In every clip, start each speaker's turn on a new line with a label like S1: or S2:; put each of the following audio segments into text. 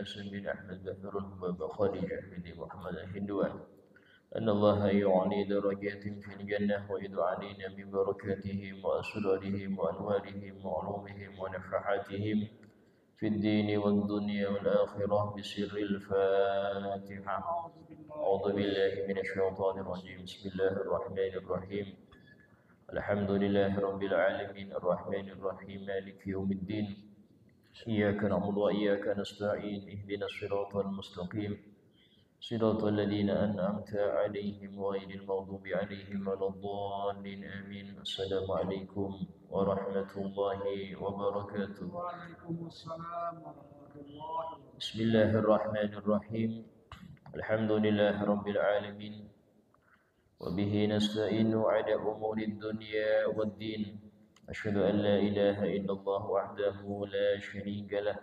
S1: حسن بن أحمد بهر بابا خديجة بن محمد الهندوان أن الله يعلي درجات في الجنة ويدعو علينا ببركاتهم وأسرارهم وأنوارهم وعلومهم ونفحاتهم في الدين والدنيا والآخرة بسر الفاتحة. أعوذ بالله من الشيطان الرجيم. بسم الله الرحمن الرحيم. الحمد لله رب العالمين الرحمن الرحيم مالك يوم الدين. إياك نعبد وإياك نستعين. اهدنا الصراط المستقيم صراط الذين أنعمت عليهم غير المغضوب عليهم ولا الضالين آمين. السلام عليكم ورحمة الله وبركاته.
S2: وعليكم السلام ورحمة الله وبركاته.
S1: بسم الله الرحمن الرحيم. الحمد لله رب العالمين وبه نستعين على أمور الدنيا والدين. أشهد أن لا إله إلا الله وحده لا شريك له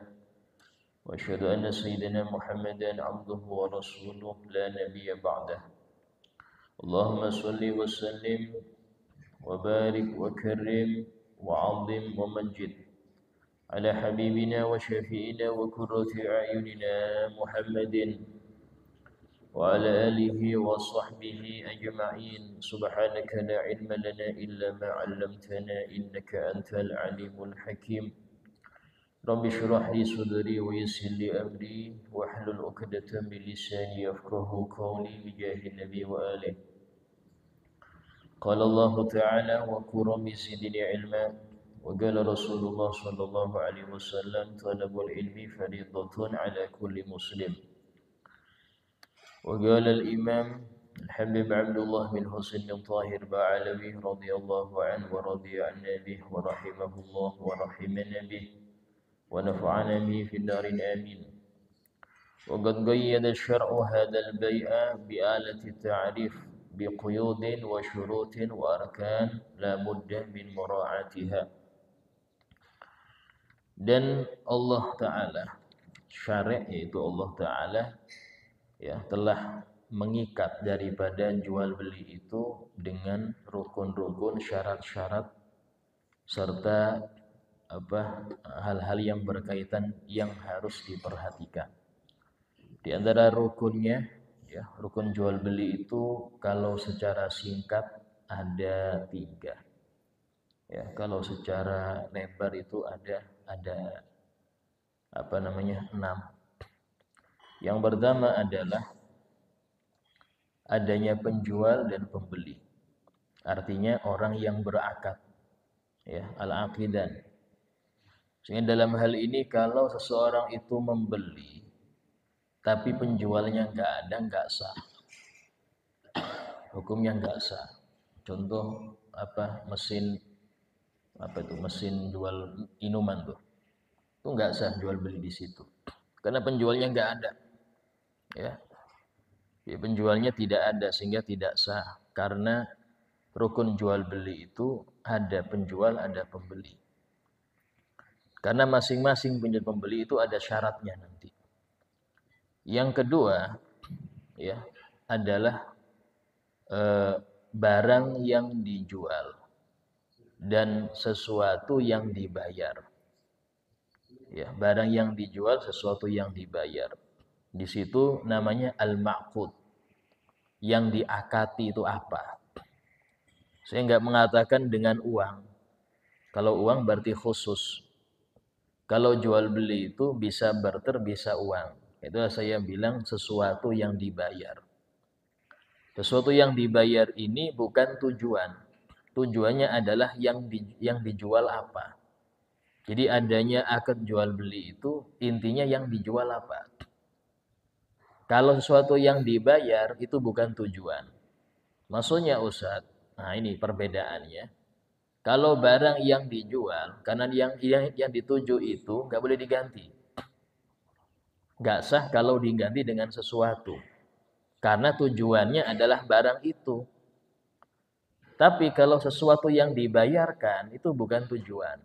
S1: وأشهد أن سيدنا محمدا عبده ورسوله لا نبي بعده. اللهم صل وسلم وبارك وكرم وعظم ومجد على حبيبنا وشفيئنا وقرة أعيننا محمد وعلى آله وصحبه أجمعين. سبحانك لا علم لنا إلا ما علمتنا إنك أنت العليم الحكيم. رب اشرح لي صدري ويسر لي أمري واحلل عقدة من لساني يفقهوا قولي بجاه النبي وآله. قال الله تعالى وقل رب زدني علما. وقال رسول الله صلى الله عليه وسلم طلب العلم فريضة على كل مسلم. وقال الإمام الحبيب عبد الله بن حسين بن طاهر بعلوي رضي الله عنه ورضي عنا به ورحمه الله ورحمنا به ونفعنا به في الدار آمين. وقد قيد الشرع هذا البيع بآلة التعريف بقيود وشروط وأركان لا بد من مراعاتها. Dan Allah Ta'ala, syari' yaitu Allah Ta'ala ya telah mengikat daripada jual beli itu dengan rukun-rukun, syarat-syarat serta hal-hal yang berkaitan yang harus diperhatikan. Di antara rukunnya ya, rukun jual beli itu kalau secara singkat ada 3. Ya, kalau secara lebar itu ada 6. Yang pertama adalah adanya penjual dan pembeli. Artinya orang yang berakad. Ya, al-aqidan. Sehingga dalam hal ini kalau seseorang itu membeli tapi penjualnya nggak sah. Hukumnya nggak sah. Contoh mesin jual minuman tuh. Itu nggak sah jual beli di situ. Karena penjualnya nggak ada. Ya, penjualnya tidak ada sehingga tidak sah. Karena rukun jual beli itu ada penjual, ada pembeli. Karena masing-masing penjual pembeli itu ada syaratnya nanti. Yang kedua ya adalah barang yang dijual dan sesuatu yang dibayar. Ya, barang yang dijual, sesuatu yang dibayar. Di situ namanya al-ma'qud. Yang diakati itu apa? Saya nggak mengatakan dengan uang. Kalau uang berarti khusus. Kalau jual beli itu bisa barter, bisa uang. Itu saya bilang sesuatu yang dibayar. Sesuatu yang dibayar ini bukan tujuan. Tujuannya adalah yang dijual apa. Jadi adanya akad jual beli itu intinya yang dijual apa. Kalau sesuatu yang dibayar itu bukan tujuan. Maksudnya Ustaz, nah ini perbedaannya. Kalau barang yang dijual, karena yang dituju itu nggak boleh diganti. Nggak sah kalau diganti dengan sesuatu. Karena tujuannya adalah barang itu. Tapi kalau sesuatu yang dibayarkan itu bukan tujuan.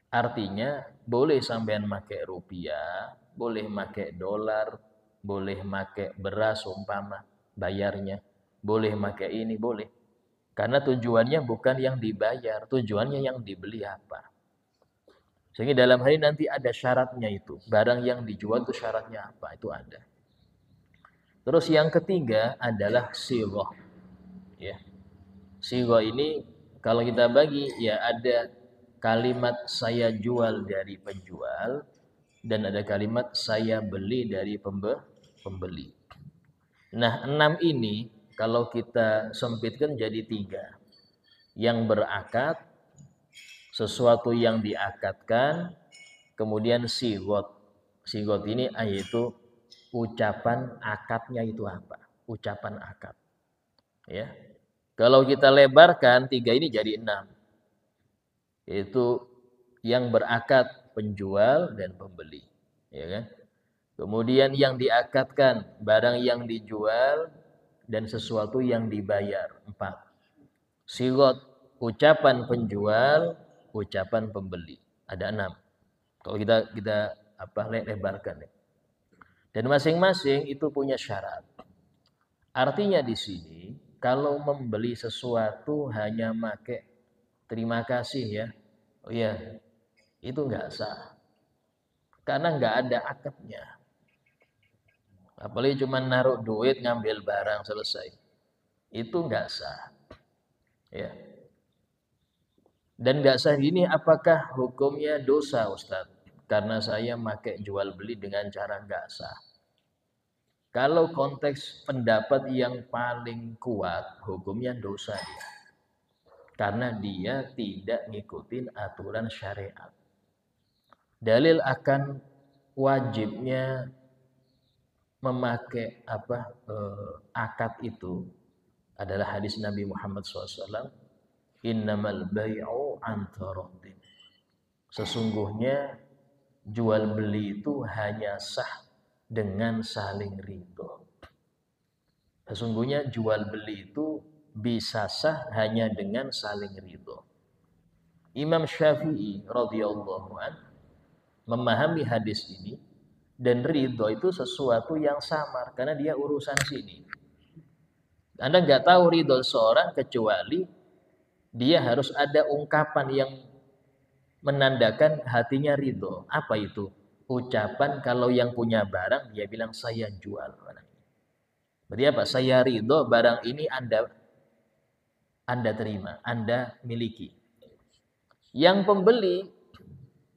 S1: Artinya boleh sampean pakai rupiah, boleh pakai dolar, boleh pakai beras umpama bayarnya, boleh pakai ini, boleh. Karena tujuannya bukan yang dibayar, tujuannya yang dibeli apa. Sehingga dalam hal ini nanti ada syaratnya itu. Barang yang dijual itu syaratnya apa? Itu ada. Terus yang ketiga adalah sighah. Ya. Sighah ini kalau kita bagi ya ada kalimat saya jual dari penjual dan ada kalimat saya beli dari pembeli. Nah, 6 ini kalau kita sempitkan jadi 3. Yang berakad, sesuatu yang diakadkan, kemudian sigot. Sigot ini yaitu ucapan akadnya itu apa? Ucapan akad. Ya. Kalau kita lebarkan 3 ini jadi 6. Yaitu yang berakad penjual dan pembeli. Ya kan? Kemudian yang diakadkan barang yang dijual dan sesuatu yang dibayar. 4. Sigot ucapan penjual, ucapan pembeli. Ada 6. Kalau kita lebarkan ya. Dan masing-masing itu punya syarat. Artinya di sini kalau membeli sesuatu hanya make terima kasih ya. Oh iya, itu enggak sah. Karena enggak ada akadnya. Apalagi cuma naruh duit ngambil barang selesai. Itu enggak sah. Ya. Dan enggak sah ini apakah hukumnya dosa Ustaz? Karena saya pakai jual beli dengan cara enggak sah. Kalau konteks pendapat yang paling kuat, hukumnya dosa dia. Karena dia tidak ngikutin aturan syariat. Dalil akan wajibnya memakai akad itu adalah hadis Nabi Muhammad SAW. Innamal bai'u an taradin. Sesungguhnya jual beli itu hanya sah dengan saling ridho. Sesungguhnya jual beli itu bisa sah hanya dengan saling ridho. Imam Syafi'i radhiyallahu an memahami hadis ini dan ridho itu sesuatu yang samar karena dia urusan sini. Anda nggak tahu ridho seorang kecuali dia harus ada ungkapan yang menandakan hatinya ridho. Apa itu? Ucapan kalau yang punya barang dia bilang saya jual barang ini. Berarti apa? Saya ridho barang ini Anda terima, Anda miliki. Yang pembeli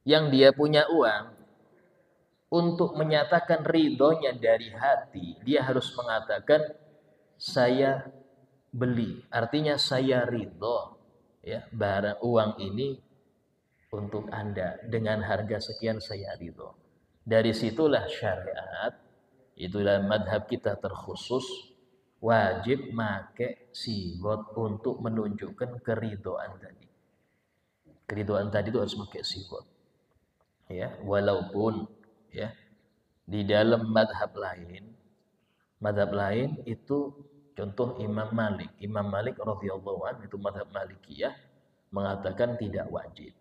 S1: yang dia punya uang untuk menyatakan ridhonya dari hati, dia harus mengatakan saya beli. Artinya saya ridho ya barang uang ini untuk Anda dengan harga sekian saya ridho. Dari situlah syariat, itulah madhab kita terkhusus wajib make sigot untuk menunjukkan keridhoan tadi. Keridhoan tadi itu harus pakai sigot. Ya, walaupun ya di dalam madhab lain itu contoh Imam Malik radhiyallahu anhu itu madhab Malikiyah mengatakan tidak wajib.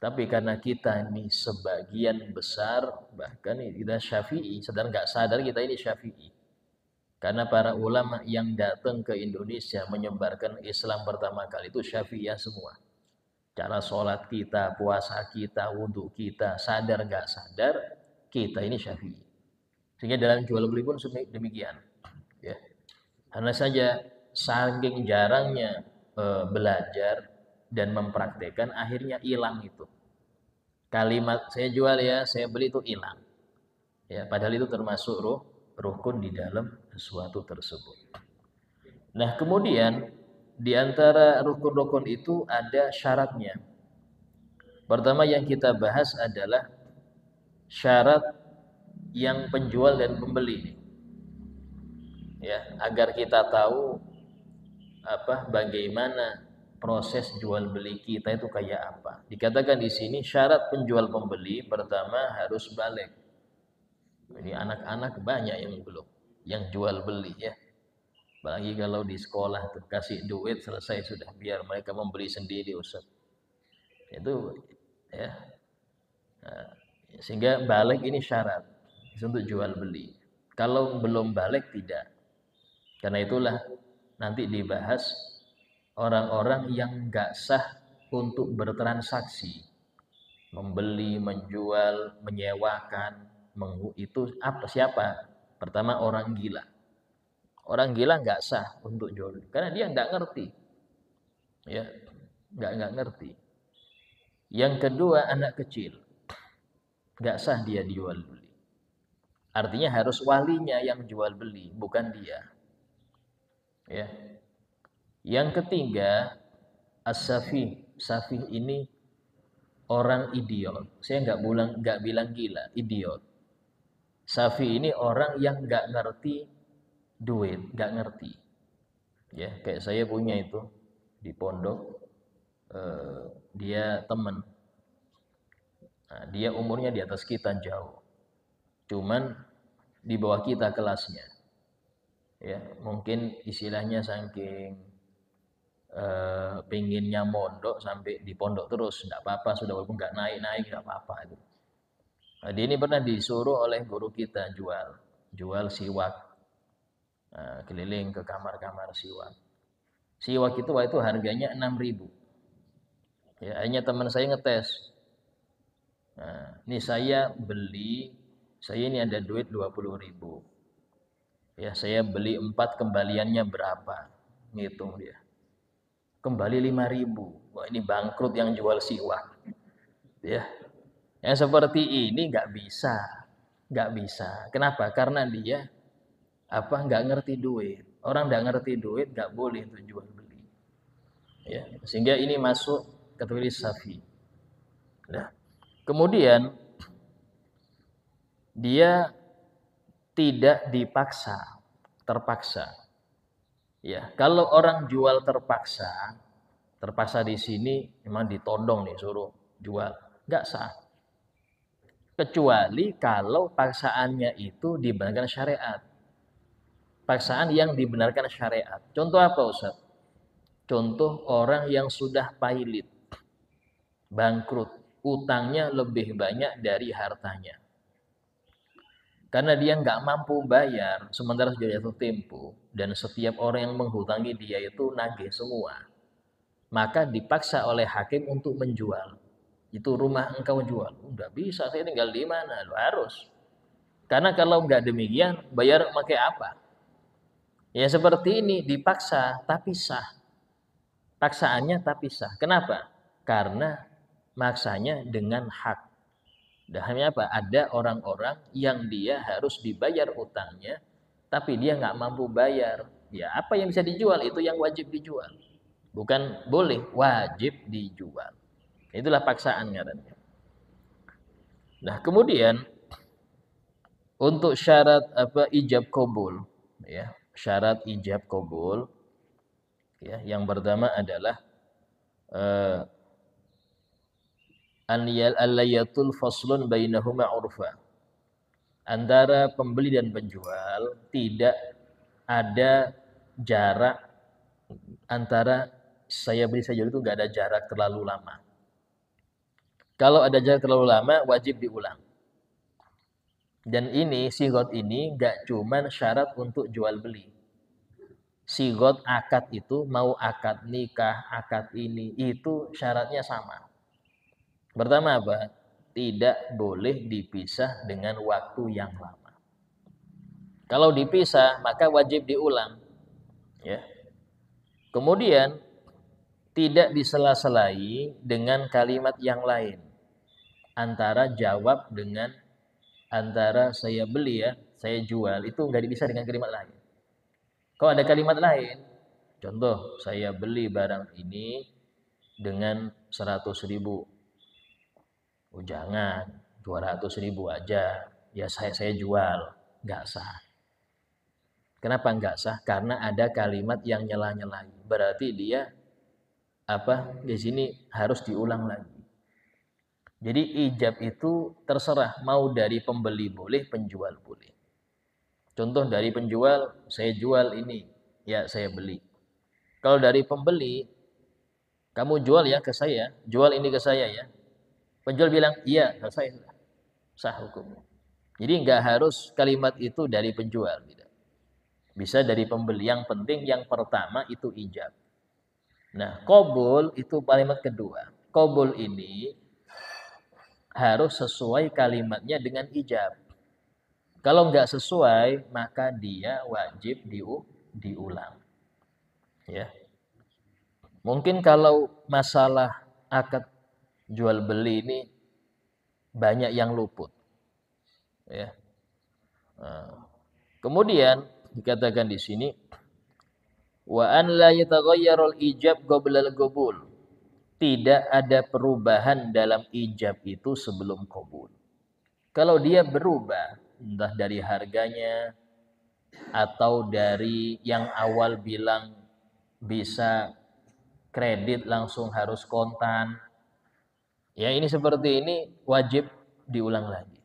S1: Tapi karena kita ini sebagian besar bahkan kita Syafi'i, sadar nggak sadar kita ini Syafi'i. Karena para ulama yang datang ke Indonesia menyebarkan Islam pertama kali itu Syafi'iyah semua. Cara sholat kita, puasa kita, wudhu kita, sadar nggak sadar kita ini Syafi'i. Sehingga dalam jual beli pun demikian. Ya. Karena saja saking jarangnya belajar dan mempraktekkan akhirnya hilang itu. Kalimat saya jual ya, saya beli itu hilang. Ya, padahal itu termasuk rukun di dalam sesuatu tersebut. Nah, kemudian di antara rukun-rukun itu ada syaratnya. Pertama yang kita bahas adalah syarat yang penjual dan pembeli. Ya, agar kita tahu bagaimana proses jual beli kita itu kayak apa. Dikatakan di sini syarat penjual pembeli pertama harus balik. Ini anak-anak banyak yang belum, yang jual beli ya. Apalagi kalau di sekolah tuh kasih duit selesai sudah biar mereka membeli sendiri Ustaz. Itu ya. Nah, sehingga balik ini syarat untuk jual beli. Kalau belum balik tidak. Karena itulah nanti dibahas orang-orang yang nggak sah untuk bertransaksi. membeli, menjual, menyewakan, itu apa siapa? Pertama orang gila. Orang gila nggak sah untuk jual beli karena dia nggak ngerti, ya nggak ngerti. Yang kedua anak kecil, nggak sah dia jual beli. Artinya harus walinya yang jual beli, bukan dia. Ya. Yang ketiga as-safih. Safih ini orang idiot. Saya nggak bilang gila, idiot. Safi ini orang yang nggak ngerti duit, nggak ngerti. Ya, kayak saya punya itu di pondok, dia teman. Nah, dia umurnya di atas kita jauh, cuman di bawah kita kelasnya. Ya, mungkin istilahnya saking pinginnya mondok sampai di pondok terus, nggak apa-apa sudah walaupun nggak naik nggak apa-apa itu. Nah, dia ini pernah disuruh oleh guru kita jual siwak. Nah, keliling ke kamar-kamar siwak. Siwak itu harganya 6.000. Ya, akhirnya teman saya ngetes. Nah, ini saya ini ada duit 20.000. Ya, saya beli 4 kembaliannya berapa? Ngitung dia. Kembali 5.000. Wah, ini bangkrut yang jual siwak. Ya. Yang seperti ini nggak bisa. Nggak bisa. Kenapa? Karena dia nggak ngerti duit. Orang nggak ngerti duit nggak boleh untuk jual beli. Ya, sehingga ini masuk kategori safi. Nah, kemudian dia tidak dipaksa, terpaksa. Ya, kalau orang jual terpaksa di sini memang ditodong nih suruh jual, nggak sah. Kecuali kalau paksaannya itu dibenarkan syariat. Paksaan yang dibenarkan syariat. Contoh apa, Ustaz? Contoh orang yang sudah pailit, bangkrut, utangnya lebih banyak dari hartanya. Karena dia nggak mampu bayar, sementara sudah jatuh tempo, dan setiap orang yang menghutangi dia itu nagih semua. Maka dipaksa oleh hakim untuk menjual. Itu rumah engkau jual. Udah bisa, saya tinggal di mana? Lu harus. Karena kalau nggak demikian, bayar pakai apa? Ya seperti ini, dipaksa tapi sah. Paksaannya tapi sah. Kenapa? Karena maksanya dengan hak. Dahamnya apa? Ada orang-orang yang dia harus dibayar utangnya, tapi dia nggak mampu bayar. Ya apa yang bisa dijual itu yang wajib dijual. Bukan boleh, wajib dijual. Itulah paksaan katanya. Nah kemudian untuk syarat ijab qabul, ya syarat ijab qabul, ya yang pertama adalah al-layatul faslun bainahuma urfa. Antara pembeli dan penjual tidak ada jarak antara saya beli saya jual itu nggak ada jarak terlalu lama. Kalau ada jarak terlalu lama wajib diulang. Dan ini sigot ini nggak cuman syarat untuk jual beli. Sigot akad itu mau akad nikah, akad ini itu syaratnya sama. Pertama apa? Tidak boleh dipisah dengan waktu yang lama. Kalau dipisah maka wajib diulang. Ya. Kemudian tidak disela-selai dengan kalimat yang lain. Antara jawab dengan antara saya beli ya, saya jual itu nggak dipisah dengan kalimat lain. Kalau ada kalimat lain, contoh saya beli barang ini dengan 100.000. Oh jangan, 200.000 aja. Ya saya jual, nggak sah. Kenapa nggak sah? Karena ada kalimat yang nyela-nyelai. Berarti dia di sini harus diulang lagi. Jadi ijab itu terserah mau dari pembeli boleh, penjual boleh. Contoh dari penjual, saya jual ini, ya saya beli. Kalau dari pembeli, kamu jual ya ke saya, jual ini ke saya ya. Penjual bilang, iya, selesai. Sah hukumnya. Jadi nggak harus kalimat itu dari penjual. Tidak. Bisa dari pembeli. Yang penting yang pertama itu ijab. Nah, qabul itu kalimat kedua. Qabul ini harus sesuai kalimatnya dengan ijab. Kalau nggak sesuai, maka dia wajib diulang. Ya. Mungkin kalau masalah akad jual beli ini banyak yang luput. Ya. Nah, kemudian dikatakan di sini wa an la yataghayyarul ijab qabla al-qabul. Tidak ada perubahan dalam ijab itu sebelum qabul. Kalau dia berubah, entah dari harganya atau dari yang awal bilang bisa kredit langsung harus kontan. Ya ini seperti ini wajib diulang lagi.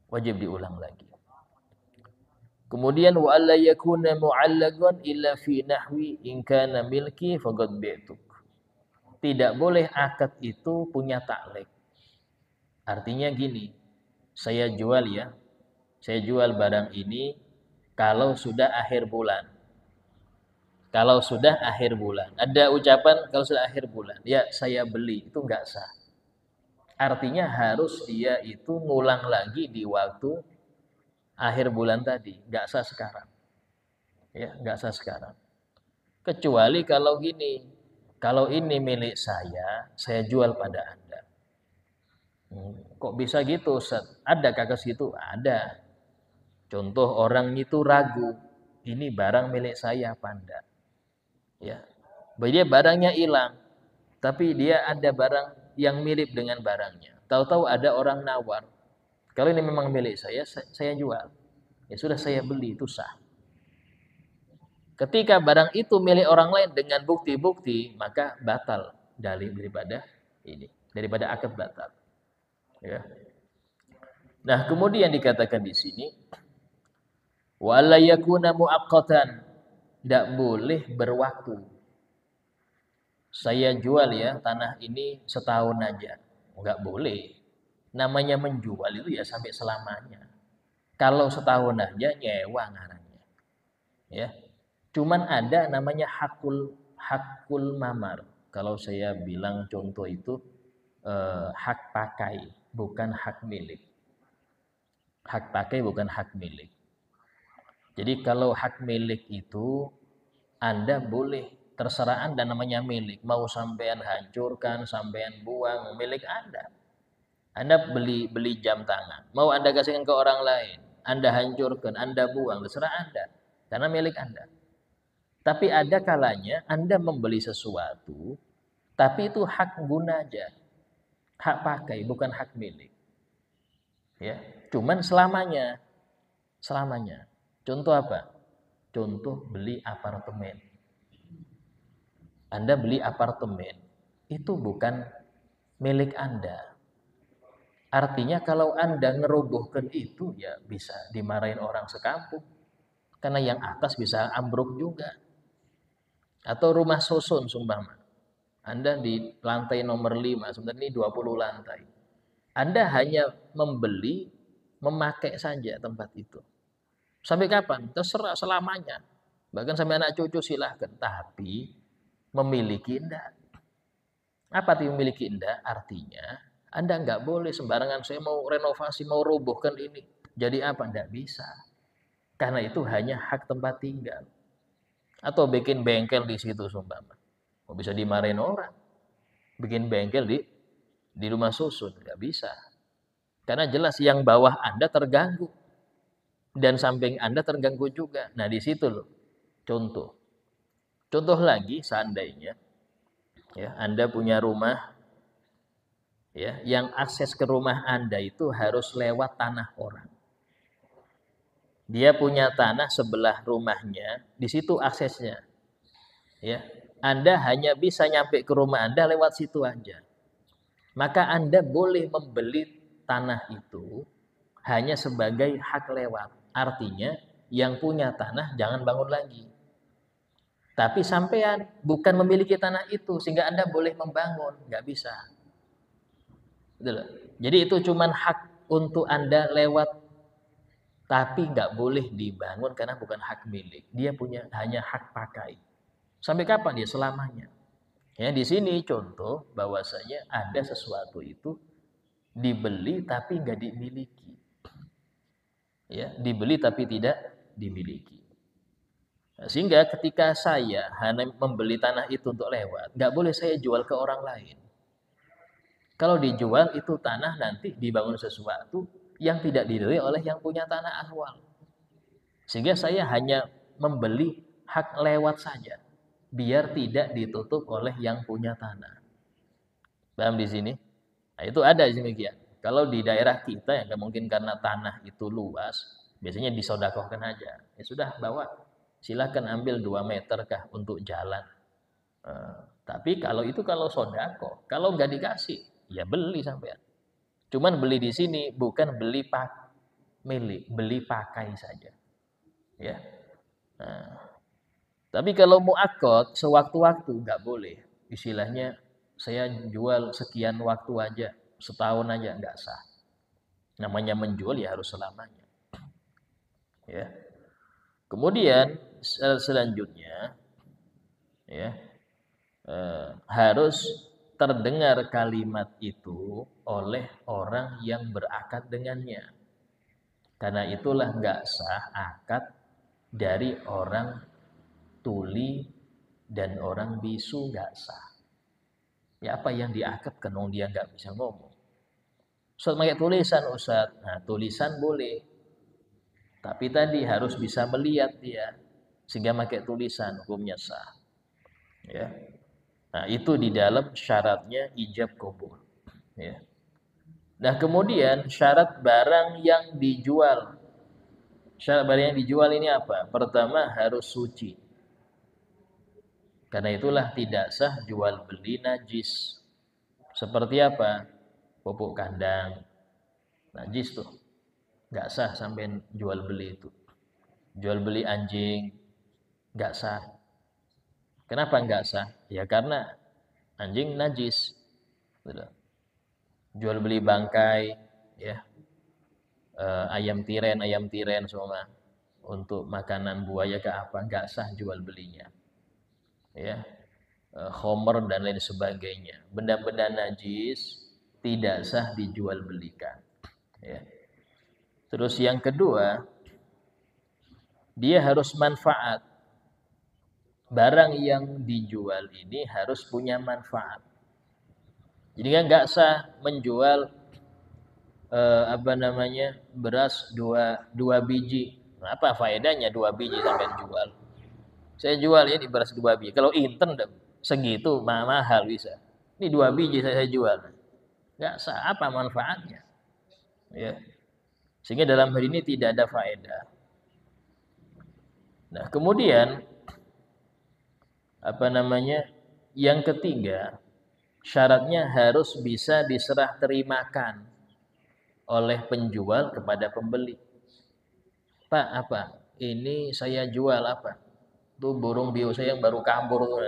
S1: Wajib diulang lagi. Kemudian wa alla yakuna mu'allaqan illa fi nahwi in kana milki faqad bi'tuk. Tidak boleh akad itu punya taklek. Artinya gini, saya jual ya. Saya jual barang ini kalau sudah akhir bulan. Kalau sudah akhir bulan. Ada ucapan kalau sudah akhir bulan. Ya saya beli. Itu enggak sah. Artinya harus dia itu ngulang lagi di waktu akhir bulan tadi. Enggak sah sekarang. Ya, enggak sah sekarang. Kecuali kalau gini. Kalau ini milik saya jual pada Anda. Kok bisa gitu, Ustaz? Ada kasus gitu? Ada. Contoh orang itu ragu. Ini barang milik saya apa enggak? Ya. Dia barangnya hilang. Tapi dia ada barang yang mirip dengan barangnya. Tahu-tahu ada orang nawar. Kalau ini memang milik saya jual. Ya sudah saya beli, itu sah. Ketika barang itu milik orang lain dengan bukti-bukti, maka batal daripada ini, daripada akad batal. Ya. Nah, kemudian dikatakan di sini wa la yakuna muaqqatan, tidak boleh berwaktu. Saya jual ya tanah ini setahun aja. Enggak boleh. Namanya menjual itu ya sampai selamanya. Kalau setahun aja nyewa ngarannya. Ya. Cuman ada namanya hakul mamar. Kalau saya bilang contoh itu hak pakai, bukan hak milik. Hak pakai bukan hak milik. Jadi kalau hak milik itu Anda boleh terserah Anda namanya milik. Mau sampean hancurkan, sampean buang, milik Anda. Anda beli jam tangan. Mau Anda kasihkan ke orang lain, Anda hancurkan, Anda buang, terserah Anda. Karena milik Anda. Tapi ada kalanya Anda membeli sesuatu, tapi itu hak guna aja. Hak pakai, bukan hak milik. Ya, cuman selamanya. Selamanya. Contoh apa? Contoh beli apartemen. Anda beli apartemen, itu bukan milik Anda. Artinya kalau Anda ngerobohkan itu, ya bisa dimarahin orang sekampung. Karena yang atas bisa ambruk juga. Atau rumah susun sumpama. Anda di lantai nomor 5, sebenarnya ini 20 lantai. Anda hanya membeli, memakai saja tempat itu. Sampai kapan? Terserah selamanya. Bahkan sampai anak cucu silahkan. Tapi memiliki enggak. Apa itu memiliki enggak? Artinya Anda enggak boleh sembarangan saya mau renovasi, mau robohkan ini. Jadi apa? Enggak bisa. Karena itu hanya hak tempat tinggal. Atau bikin bengkel di situ sumpama. Mau bisa dimarahin orang. Bikin bengkel di rumah susun, nggak bisa. Karena jelas yang bawah Anda terganggu dan samping Anda terganggu juga. Nah, di situ loh. Contoh. Contoh lagi seandainya ya, Anda punya rumah ya, yang akses ke rumah Anda itu harus lewat tanah orang. Dia punya tanah sebelah rumahnya, di situ aksesnya. Ya. Anda hanya bisa nyampe ke rumah Anda lewat situ aja. Maka Anda boleh membeli tanah itu hanya sebagai hak lewat. Artinya yang punya tanah jangan bangun lagi. Tapi sampean bukan memiliki tanah itu sehingga Anda boleh membangun, nggak bisa. Betul. Jadi itu cuman hak untuk Anda lewat, tapi nggak boleh dibangun karena bukan hak milik. Dia punya hanya hak pakai. Sampai kapan dia? Selamanya. Ya, di sini contoh bahwasanya ada sesuatu itu dibeli tapi nggak dimiliki. Ya, dibeli tapi tidak dimiliki. Sehingga ketika saya hanya membeli tanah itu untuk lewat, nggak boleh saya jual ke orang lain. Kalau dijual itu tanah nanti dibangun sesuatu yang tidak dibeli oleh yang punya tanah awal. Sehingga saya hanya membeli hak lewat saja, biar tidak ditutup oleh yang punya tanah. Paham di sini? Nah, itu ada demikian. Kalau di daerah kita yang mungkin karena tanah itu luas, biasanya disodakohkan aja. Ya sudah, bawa. Silahkan ambil 2 meter kah untuk jalan. Tapi kalau sodakoh, kalau nggak dikasih, ya beli sampean. Cuman beli di sini bukan beli milik, beli pakai saja. Ya. Nah, tapi kalau mu'akkad sewaktu-waktu nggak boleh. Istilahnya saya jual sekian waktu aja, setahun aja nggak sah. Namanya menjual ya harus selamanya. Ya. Kemudian selanjutnya ya harus terdengar kalimat itu oleh orang yang berakad dengannya. Karena itulah nggak sah akad dari orang tuli dan orang bisu, nggak sah. Ya apa yang diakadkan dong, dia nggak bisa ngomong. Ustaz pakai tulisan Ustaz. Nah, tulisan boleh. Tapi tadi harus bisa melihat dia. Sehingga pakai tulisan hukumnya sah. Ya. Nah, itu di dalam syaratnya ijab qabul. Ya. Nah, kemudian syarat barang yang dijual. Syarat barang yang dijual ini apa? Pertama harus suci. Karena itulah tidak sah jual beli najis. Seperti apa? Pupuk kandang. Najis tuh. Nggak sah sampai jual beli itu. Jual beli anjing. Nggak sah. Kenapa nggak sah? Ya karena anjing najis. Jual beli bangkai. Ya. Ayam tiren semua. Untuk makanan buaya ke apa? Nggak sah jual belinya. Ya. Khomer dan lain sebagainya. Benda-benda najis tidak sah dijual belikan. Ya. Terus yang kedua, dia harus manfaat. Barang yang dijual ini harus punya manfaat. Jadi kan nggak sah menjual beras dua biji. Nah, apa faedahnya 2 biji sampai jual? Saya jual ini beras 2 biji. Kalau inten segitu mahal bisa. Ini 2 biji saya jual. Nggak sah, apa manfaatnya? Ya. Sehingga dalam hal ini tidak ada faedah. Nah, kemudian yang ketiga, syaratnya harus bisa diserah terimakan oleh penjual kepada pembeli. Pak, apa? Ini saya jual apa? Tuh burung bio saya yang baru kabur tuh.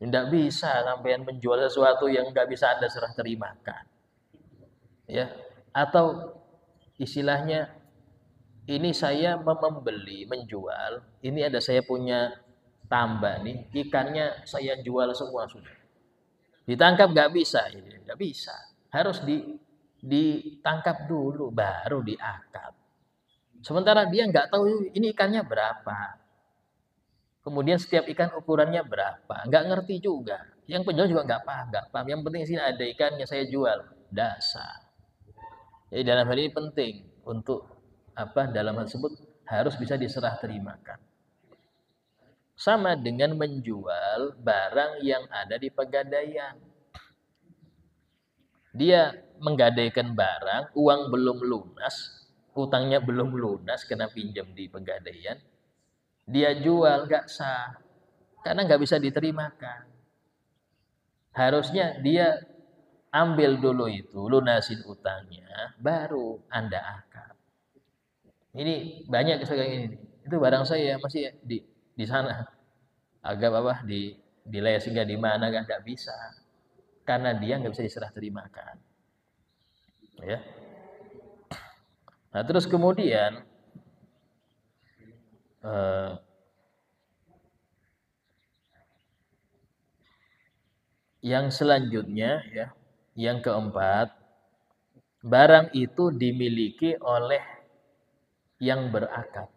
S1: Tidak bisa sampean menjual sesuatu yang nggak bisa Anda serah terimakan. Ya. Atau istilahnya ini saya membeli, menjual, ini ada saya punya tambah nih, ikannya saya jual semua sudah. Ditangkap nggak bisa, nggak bisa. Harus ditangkap dulu, baru diakad. Sementara dia nggak tahu ini ikannya berapa. Kemudian setiap ikan ukurannya berapa, nggak ngerti juga. Yang penjual juga nggak paham. Yang penting sini ada ikannya saya jual, dasar. Jadi dalam hal ini penting untuk dalam hal tersebut harus bisa diserah terimakan. Sama dengan menjual barang yang ada di pegadaian. Dia menggadaikan barang, uang belum lunas, utangnya belum lunas kena pinjam di pegadaian. Dia jual nggak sah, karena nggak bisa diterimakan. Harusnya dia ambil dulu itu, lunasin utangnya, baru Anda akad. Ini banyak sekarang ini. Itu barang saya masih di sana. Agak di leasing di mana kan nggak bisa. Karena dia nggak bisa diserah terimakan. Ya. Nah, terus kemudian yang selanjutnya ya, yang keempat, barang itu dimiliki oleh yang berakad.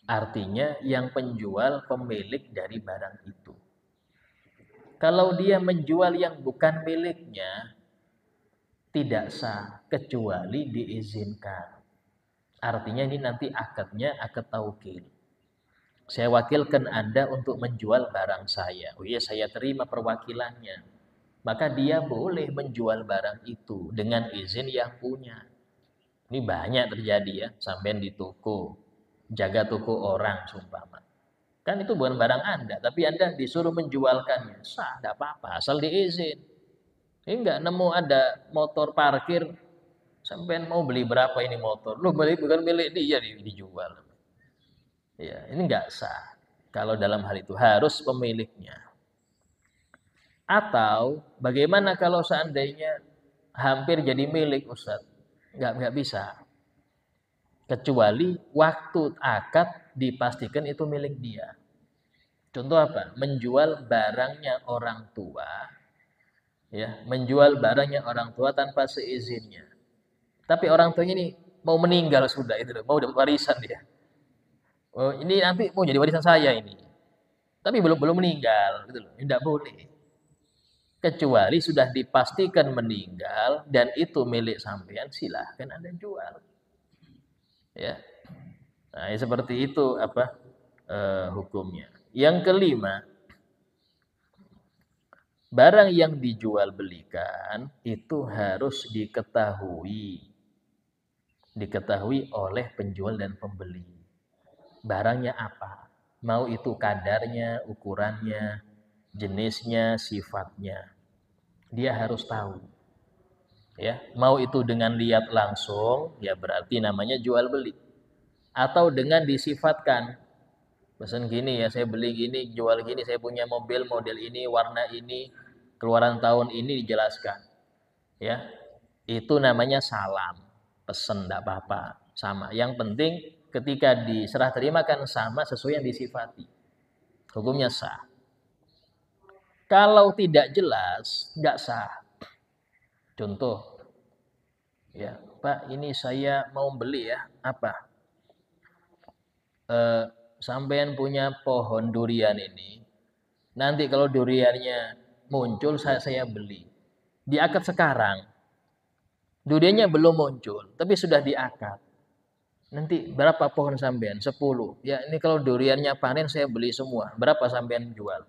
S1: Artinya yang penjual pemilik dari barang itu. Kalau dia menjual yang bukan miliknya, tidak sah kecuali diizinkan. Artinya ini nanti akadnya akad taukil. Saya wakilkan Anda untuk menjual barang saya. Oh iya, saya terima perwakilannya. Maka dia boleh menjual barang itu dengan izin yang punya. Ini banyak terjadi ya, sampean di toko, jaga toko orang sumpama. Kan itu bukan barang Anda, tapi Anda disuruh menjualkannya. Sah, tidak apa-apa, asal diizin. Ini enggak nemu ada motor parkir, sampean mau beli berapa ini motor? Lu beli bukan milik dia dijual. Ya, ini enggak sah. Kalau dalam hal itu harus pemiliknya. Atau bagaimana kalau seandainya hampir jadi milik Ustaz? Enggak bisa. Kecuali waktu akad dipastikan itu milik dia. Contoh apa? Menjual barangnya orang tua, ya, menjual barangnya orang tua tanpa seizinnya. Tapi orang tuanya ini mau meninggal sudah itu, mau dapat warisan dia. Oh, ini nanti mau jadi warisan saya ini. Tapi belum belum meninggal, gitu loh. Tidak boleh. Kecuali sudah dipastikan meninggal dan itu milik sampean, silahkan Anda jual. Ya. Nah, seperti itu hukumnya. Yang kelima, barang yang dijual belikan itu harus diketahui oleh penjual dan pembeli. Barangnya apa? Mau itu kadarnya, ukurannya, jenisnya, sifatnya. Dia harus tahu. Ya, mau itu dengan lihat langsung, ya berarti namanya jual beli. Atau dengan disifatkan. Pesan gini ya, saya beli gini, jual gini, saya punya mobil model ini, warna ini, keluaran tahun ini dijelaskan. Ya. Itu namanya salam. Pesan enggak apa-apa, sama. Yang penting ketika diserah terimakan sama sesuai yang disifati. Hukumnya sah. Kalau tidak jelas, enggak sah. Contoh, ya, Pak, ini saya mau beli ya, apa? Sampean punya pohon durian ini. Nanti kalau duriannya muncul, saya beli. Diakad sekarang. Duriannya belum muncul, tapi sudah diakad. Nanti berapa pohon sampean? 10. Ya, ini kalau duriannya panen saya beli semua. Berapa sampean jual?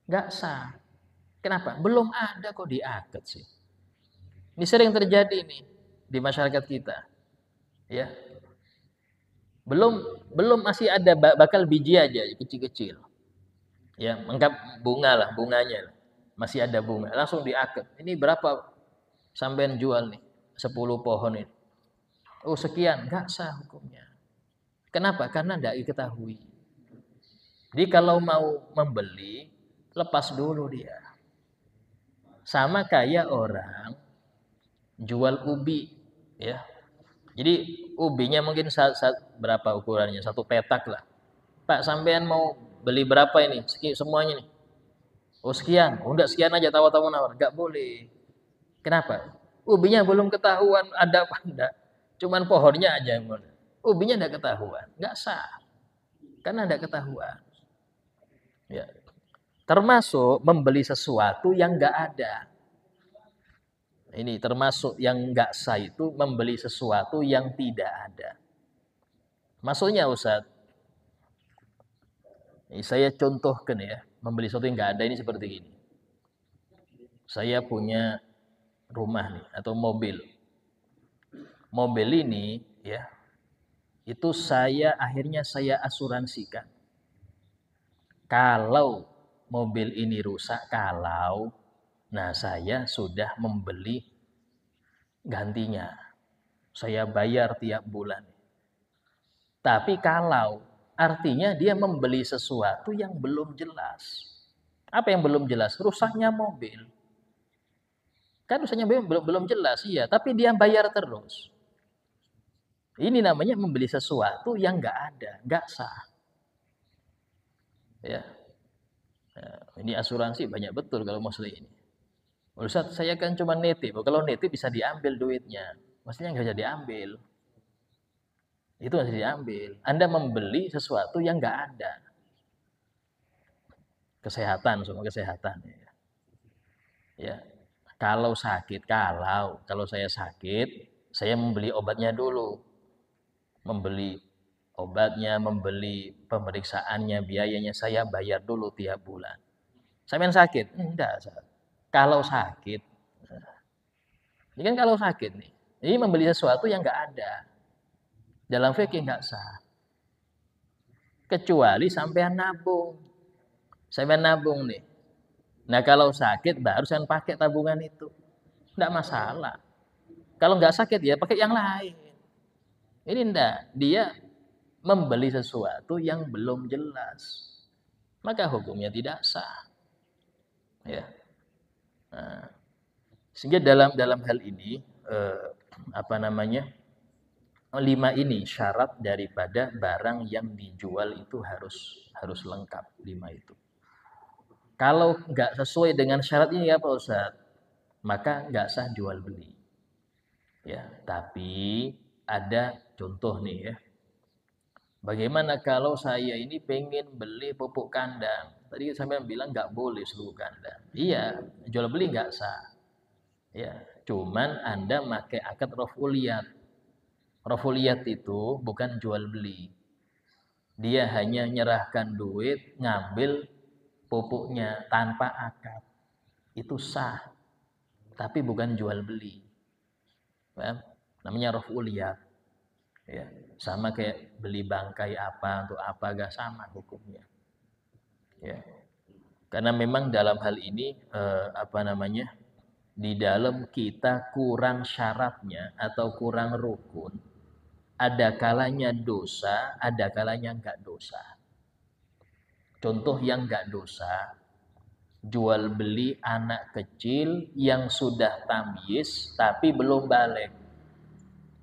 S1: Enggak sah. Kenapa? Belum ada kok diakad sih. Ini sering terjadi nih di masyarakat kita. Ya. Belum masih ada bakal biji aja kecil-kecil. Ya, anggap bunga lah, bunganya. Masih ada bunga, langsung diakad. Ini berapa sampean jual nih? 10 pohon ini. Oh, sekian, enggak sah hukumnya. Kenapa? Karena enggak diketahui. Jadi kalau mau membeli, lepas dulu dia. Sama kayak orang jual ubi, ya. Jadi ubinya mungkin berapa ukurannya? 1 petak lah. Pak, sampean mau beli berapa ini? Semuanya nih. Oh sekian. Oh enggak, sekian aja, tawar-tawar. Enggak boleh. Kenapa? Ubinya belum ketahuan ada apa enggak. Cuman pohonnya aja yang boleh. Ubinya enggak ketahuan. Enggak sah. Karena enggak ketahuan. Ya. Termasuk membeli sesuatu yang enggak ada. Ini termasuk yang enggak sah itu membeli sesuatu yang tidak ada. Maksudnya Ustaz, ini saya contohkan ya, membeli sesuatu yang enggak ada ini seperti ini. Saya punya rumah nih atau mobil. Mobil ini ya, itu akhirnya saya asuransikan. Kalau mobil ini rusak, nah saya sudah membeli gantinya. Saya bayar tiap bulan. Tapi kalau artinya dia membeli sesuatu yang belum jelas. Apa yang belum jelas? Rusaknya mobil. Kan rusaknya belum jelas, iya. Tapi dia bayar terus. Ini namanya membeli sesuatu yang nggak ada, nggak sah. Ya. Nah, ini asuransi banyak betul kalau masalah ini. Ustaz, saya kan cuma nitip. Kalau nitip bisa diambil duitnya. Maksudnya nggak bisa diambil. Itu harus diambil. Anda membeli sesuatu yang nggak ada. Kesehatan, semua kesehatan. Ya. Kalau sakit, kalau saya sakit, saya membeli obatnya dulu. Membeli obatnya, membeli pemeriksaannya, biayanya saya bayar dulu tiap bulan. Saya sakit? Enggak. Kalau sakit, ini kan kalau sakit nih. Ini membeli sesuatu yang nggak ada. Dalam fikih nggak sah. Kecuali sampean nabung. Sampean nabung nih. Nah kalau sakit baru saya pakai tabungan itu. Nggak masalah. Kalau nggak sakit ya pakai yang lain. Ini enggak. Dia membeli sesuatu yang belum jelas. Maka hukumnya tidak sah. Ya. Nah, sehingga dalam hal ini apa namanya? 5 ini syarat daripada barang yang dijual itu harus lengkap 5 itu. Kalau nggak sesuai dengan syarat ini ya Pak Ustadz, maka nggak sah jual beli. Ya, tapi ada contoh nih ya. Bagaimana kalau saya ini pengen beli pupuk kandang? Tadi sampai bilang nggak boleh seluruh kandang. Iya, jual beli nggak sah. Ya, cuman Anda pakai akad raf'uliyat. Raf'uliyat itu bukan jual beli. Dia hanya nyerahkan duit, ngambil pupuknya tanpa akad. Itu sah, tapi bukan jual beli. Paham? Namanya raf'uliyat. Ya, sama kayak beli bangkai apa untuk apa gak sama hukumnya. Ya. Karena memang dalam hal ini apa namanya? Di dalam kita kurang syaratnya atau kurang rukun, ada kalanya dosa, ada kalanya enggak dosa. Contoh yang enggak dosa, jual beli anak kecil yang sudah tamyiz tapi belum balik.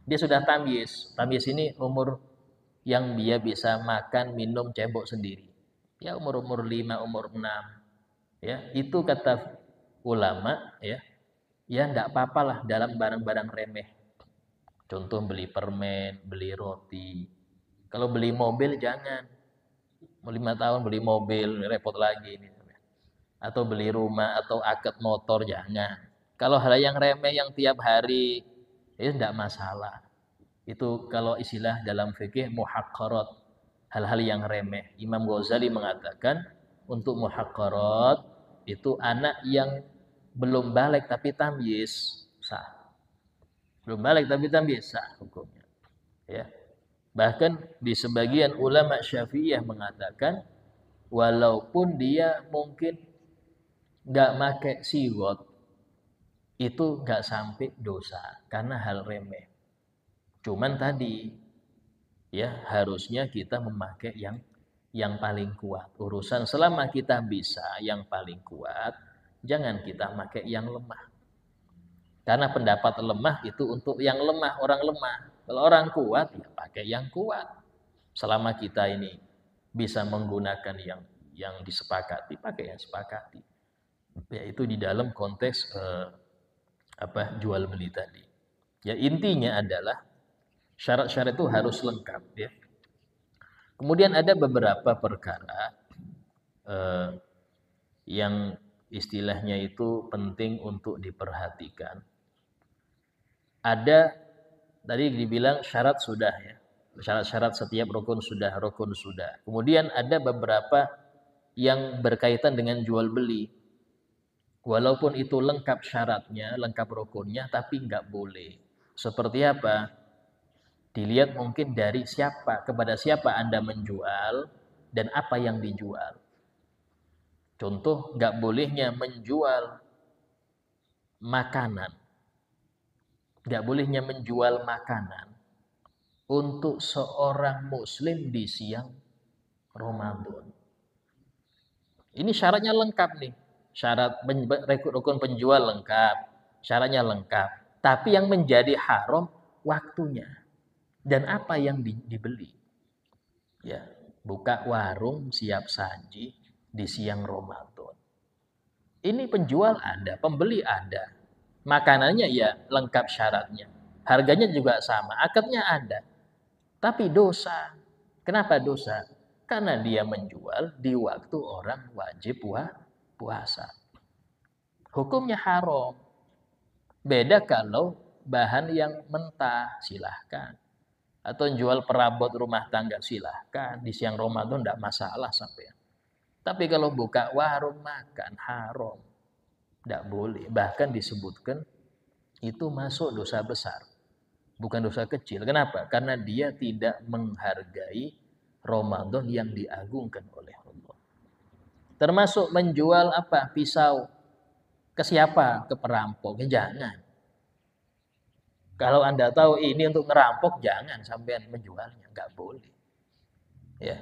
S1: Dia sudah tamyiz. Tamyiz ini umur yang dia bisa makan, minum, cebok sendiri. Ya umur-umur 5, umur 6. Ya, itu kata ulama ya. Ya enggak apa-apalah dalam barang-barang remeh. Contoh beli permen, beli roti. Kalau beli mobil jangan. Mau 5 tahun beli mobil, repot lagi ini. Atau beli rumah atau akad motor jangan. Kalau hal yang remeh yang tiap hari itu tidak masalah. Itu kalau istilah dalam fikih muhaqqarat, hal-hal yang remeh. Imam Ghazali mengatakan untuk muhaqqarat itu anak yang belum balik tapi tamyiz sah. Belum balik tapi tamyiz sah hukumnya. Ya. Bahkan di sebagian ulama Syafi'iyah mengatakan walaupun dia mungkin nggak pakai siwak itu nggak sampai dosa karena hal remeh. Cuman tadi ya harusnya kita memakai yang paling kuat. Urusan selama kita bisa yang paling kuat, jangan kita pakai yang lemah. Karena pendapat lemah itu untuk yang lemah, orang lemah. Kalau orang kuat ya pakai yang kuat. Selama kita ini bisa menggunakan yang disepakati, pakai yang sepakati. Yaitu di dalam konteks jual beli tadi. Ya intinya adalah syarat-syarat itu harus lengkap ya. Kemudian ada beberapa perkara yang istilahnya itu penting untuk diperhatikan. Ada tadi dibilang syarat sudah ya. Syarat-syarat setiap rukun sudah. Kemudian ada beberapa yang berkaitan dengan jual beli. Walaupun itu lengkap syaratnya, lengkap rukunnya, tapi nggak boleh. Seperti apa? Dilihat mungkin dari siapa, kepada siapa Anda menjual, dan apa yang dijual. Contoh, nggak bolehnya menjual makanan. Nggak bolehnya menjual makanan untuk seorang muslim di siang Ramadan. Ini syaratnya lengkap nih. Syarat rukun penjual lengkap, syaratnya lengkap. Tapi yang menjadi haram waktunya dan apa yang dibeli. Ya, buka warung siap saji di siang Ramadan. Ini penjual ada, pembeli ada. Makanannya ya lengkap syaratnya. Harganya juga sama, akadnya ada. Tapi dosa. Kenapa dosa? Karena dia menjual di waktu orang wajib puasa. Hukumnya haram. Beda kalau bahan yang mentah, silahkan. Atau jual perabot rumah tangga, silahkan. Di siang Ramadan tidak masalah sampai. Tapi kalau buka warung makan, haram. Tidak boleh. Bahkan disebutkan itu masuk dosa besar. Bukan dosa kecil. Kenapa? Karena dia tidak menghargai Ramadan yang diagungkan oleh Allah. Termasuk menjual apa? Pisau. Ke siapa? Ke perampok. Jangan. Kalau Anda tahu ini untuk ngerampok, jangan sampai menjualnya. Nggak boleh. Ya.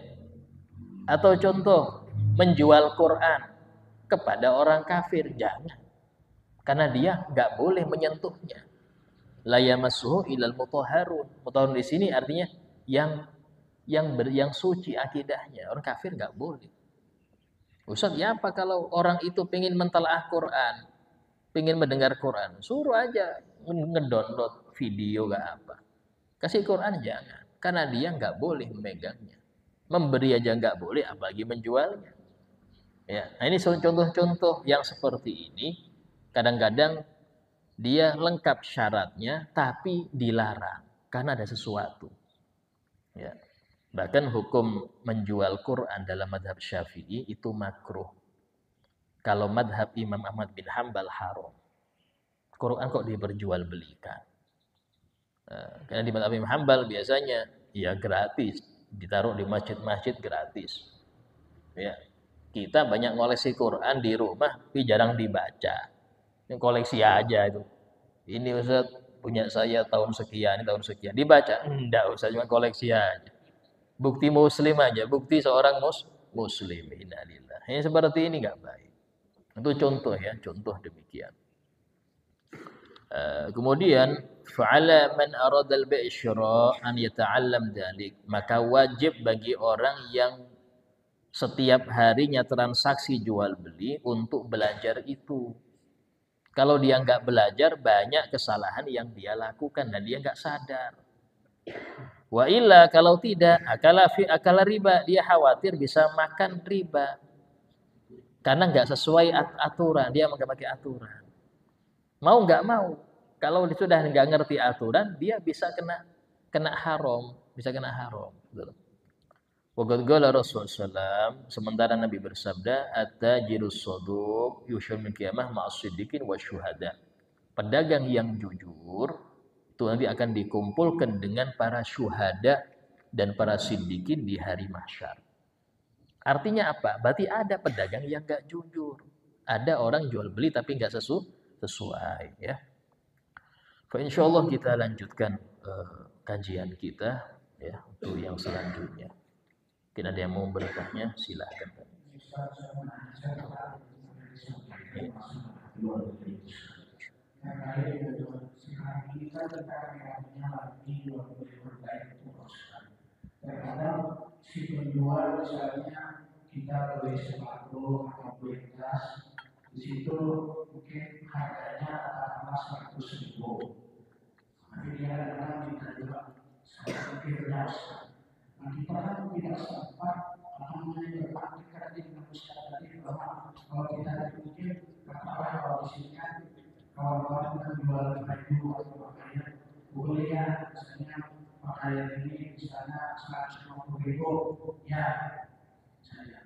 S1: Atau contoh, menjual Quran kepada orang kafir. Jangan. Karena dia nggak boleh menyentuhnya. La yamassuhu ilal mutahharun. Mutahharun di sini artinya yang suci akidahnya. Orang kafir nggak boleh. Ustaz, ya apa kalau orang itu pengen mentelaah Quran, pengen mendengar Quran, suruh aja ngedownload video gak apa. Kasih Quran jangan, karena dia nggak boleh memegangnya. Memberi aja nggak boleh, apalagi menjualnya. Ya, nah ini contoh-contoh yang seperti ini. Kadang-kadang dia lengkap syaratnya, tapi dilarang karena ada sesuatu. Ya. Bahkan hukum menjual Quran dalam madhab Syafi'i itu makruh. Kalau madhab Imam Ahmad bin Hambal haram. Quran kok diperjualbelikan? Karena di madhab Imam Hambal biasanya ya gratis, ditaruh di masjid-masjid gratis. Ya. Kita banyak ngoleksi Quran di rumah, tapi jarang dibaca. Ini koleksi aja itu. Ini Ustaz punya saya tahun sekian, tahun sekian. Dibaca? Enggak Ustaz, cuma koleksi aja. Bukti muslim aja, bukti seorang muslim. Innalillah. Ini seperti ini enggak baik. Itu contoh ya, contoh demikian. Kemudian fa'ala man arada al-bi'syara an yata'allam dzalik, maka wajib bagi orang yang setiap harinya transaksi jual beli untuk belajar itu. Kalau dia nggak belajar, banyak kesalahan yang dia lakukan dan dia nggak sadar. Wa illa kalau tidak, akala riba, dia khawatir bisa makan riba. Karena nggak sesuai aturan, dia nggak pakai aturan. Mau nggak mau, kalau dia sudah nggak ngerti aturan, dia bisa kena haram, bisa kena haram. Waqad qala Rasulullah SAW, sementara Nabi bersabda, at-tajirus shaduq yusyar min qiyamah ma'as-siddiqin wasyuhada. Pedagang yang jujur itu nanti akan dikumpulkan dengan para syuhada dan para siddiqin di hari mahsyar. Artinya apa? Berarti ada pedagang yang enggak jujur. Ada orang jual beli tapi enggak sesuai ya. Fa insyaallah kita lanjutkan kajian kita ya untuk yang selanjutnya. Mungkin ada yang mau bertanya, silahkan.
S2: Terkadang si penjual misalnya kita beli sepatu atau beli tas, di situ mungkin harganya katakanlah 100.000. Tapi dia kadang minta juga saya pikirnya. Nah kita kan tidak sempat berpraktik dengan Ustaz tadi bahwa kalau kita mungkin katakanlah kalau di sini kan kawan-kawan kita jual baju atau pakaian, boleh ya misalnya pakaian ini misalnya 150.000 ya saya.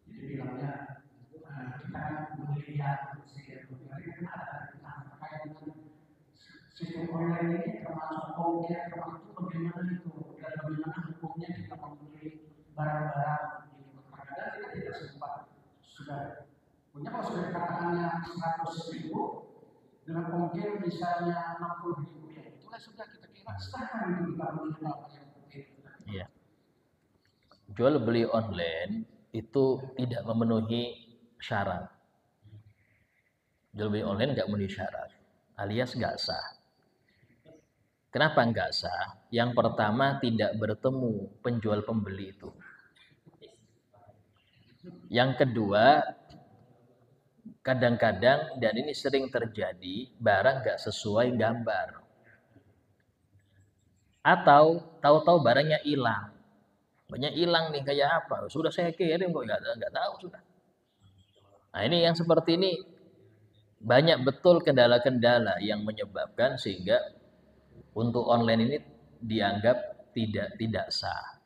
S2: Jadi bilangnya kita boleh ya sekian. Tapi kan ada pakaian sistem online ini termasuk ongkir termasuk bagaimana itu dan bagaimana hukumnya kita membeli barang-barang gitu. Kadang-kadang kita tidak sempat sudah punya kalau sudah dikatakannya 100.000 dengan ongkir misalnya 60.000 ya itulah sudah kita kira sah itu kita beli apa yang penting.
S1: Iya. Jual beli online itu tidak memenuhi syarat. Jual beli online nggak memenuhi syarat, alias nggak sah. Kenapa nggak sah? Yang pertama tidak bertemu penjual pembeli itu. Yang kedua kadang-kadang, dan ini sering terjadi, barang nggak sesuai gambar. Atau tahu-tahu barangnya hilang. Banyak hilang nih, kayak apa? Sudah saya kirim kok nggak tahu sudah. Nah ini yang seperti ini banyak betul kendala-kendala yang menyebabkan sehingga untuk online ini dianggap tidak sah.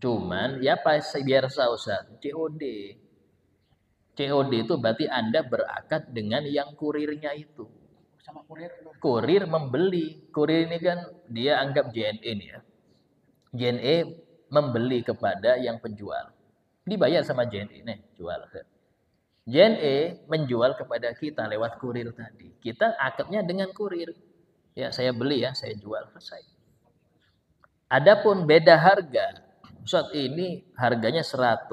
S1: Cuman ya biar sah Ustaz, COD. COD itu berarti Anda berakad dengan yang kurirnya itu.
S2: Sama kurir.
S1: Kurir membeli. Kurir ini kan dia anggap JNE nih ya. JNE membeli kepada yang penjual. Dibayar sama JNE nih, jual. JNE menjual kepada kita lewat kurir tadi. Kita akadnya dengan kurir. Ya, saya beli ya, saya jual, selesai. Adapun beda harga, Ustaz ini harganya 100.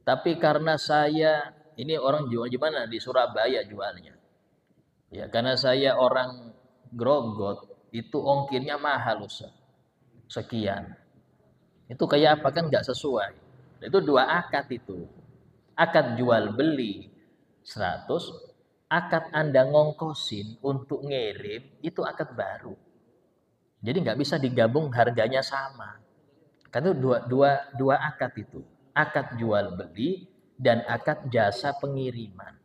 S1: Tapi karena saya, ini orang jual gimana? Di Surabaya jualnya. Ya, karena saya orang Grogot, itu ongkirnya mahal Ustaz. Sekian. Itu kayak apa kan nggak sesuai. Itu dua akad itu. Akad jual beli 100, akad Anda ngongkosin untuk ngirim itu akad baru. Jadi nggak bisa digabung harganya sama. Karena itu dua akad itu. Akad jual beli dan akad jasa pengiriman.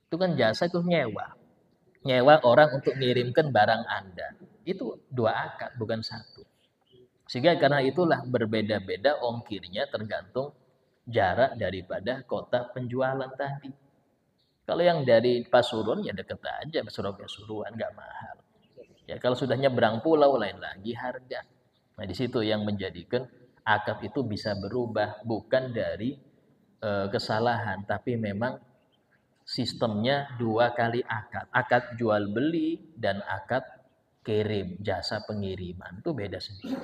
S1: Itu kan jasa itu nyewa. Nyewa orang untuk mengirimkan barang Anda. Itu dua akad, bukan satu. Sehingga karena itulah berbeda-beda ongkirnya tergantung jarak daripada kota penjualan tadi. Kalau yang dari Pasuruan ya deket aja, Surabaya Pasuruan, nggak mahal. Ya kalau sudah nyebrang pulau lain lagi harga. Nah di situ yang menjadikan akad itu bisa berubah, bukan dari kesalahan, tapi memang sistemnya dua kali akad. Akad jual beli dan akad kirim, jasa pengiriman. Itu beda sendiri.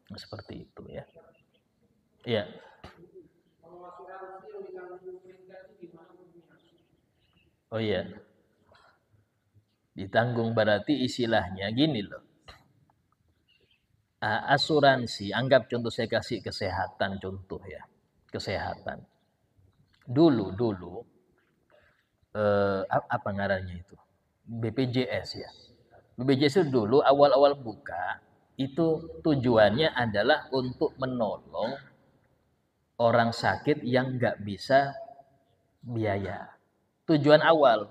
S1: Nah, seperti itu ya. Iya. Oh iya. Ditanggung berarti istilahnya gini loh. Asuransi, anggap contoh saya kasih kesehatan contoh ya. Kesehatan. Dulu apa ngarannya itu? BPJS ya. BPJS itu dulu awal-awal buka itu tujuannya adalah untuk menolong orang sakit yang nggak bisa biaya. Tujuan awal.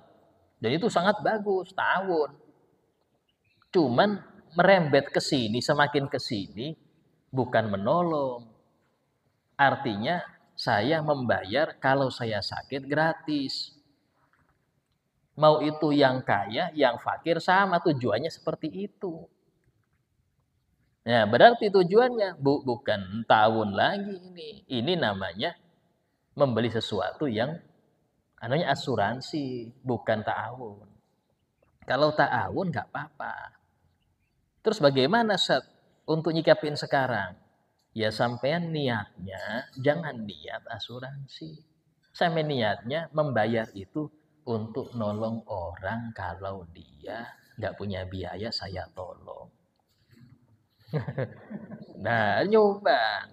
S1: Dan itu sangat bagus, tahun. Cuman merembet ke sini, semakin ke sini bukan menolong. Artinya saya membayar kalau saya sakit gratis. Mau itu yang kaya, yang fakir sama tujuannya seperti itu. Nah, berarti tujuannya bukan tahun lagi ini. Ini namanya membeli sesuatu yang namanya asuransi, bukan ta'awun. Kalau ta'awun nggak apa-apa. Terus bagaimana Sat untuk nyikapin sekarang? Ya sampean niatnya jangan niat asuransi. Sampai niatnya membayar itu untuk nolong orang kalau dia nggak punya biaya saya tolong. Nah, nyumbang.